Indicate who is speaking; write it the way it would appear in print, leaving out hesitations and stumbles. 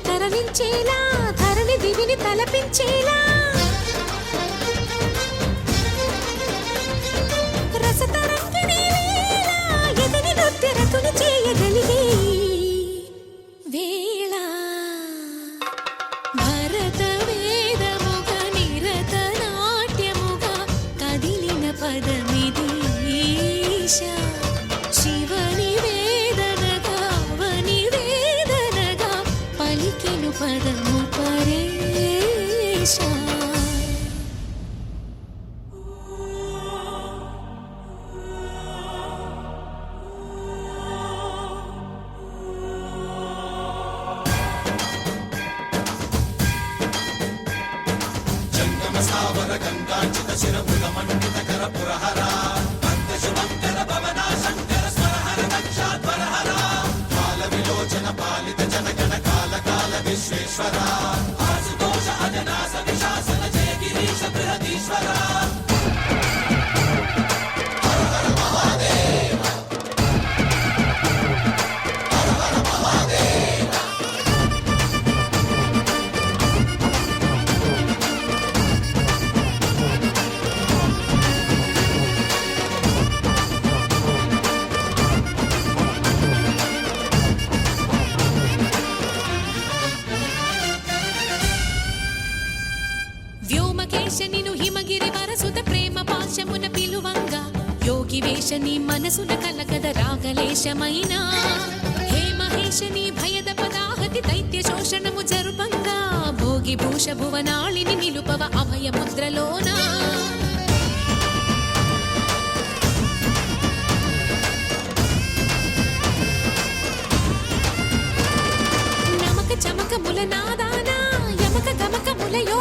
Speaker 1: తరలించేలా ధరణి దివిని తలపించేలా రసతరంగిణి వేళ ఎదని నృత్యరతుని చేయగలిగే వేళ భరత వేదముగ నిరత నాట్యముగా కదిలిన పదమిది ఈశా శివని వేదనగా వని వేదనగా పలికెను పదము పరేశా
Speaker 2: స్థావర గంగాచిత శిరపుల మండిత కర పురహర పంకజమంకర భవన శంకర స్వరహర దక్షాధ్వరహర కాల విలోచన పాలిత జనగణ కాల కాల విశ్వేశ్వర ఆశుతోష అజనాస విశాసన జయ గిరీశ బృహదీశ్వర హర హర మహాదేవ హర హర మహాదేవ
Speaker 1: వ్యోమకేశనిను హిమగిరి వరసుత ప్రేమ పాశమున పిలువంగా యోగి వేషని మనసున కలకద రాగలేశమైనా హే మహేశని భయద పదాహతి పెట్టి దైత్య శోషణము జరుపంగా భోగి భూష భువనాళిని నిలుపవ అభయముద్రలోన నమక చమకముల నాదాన యమక గమకముల యో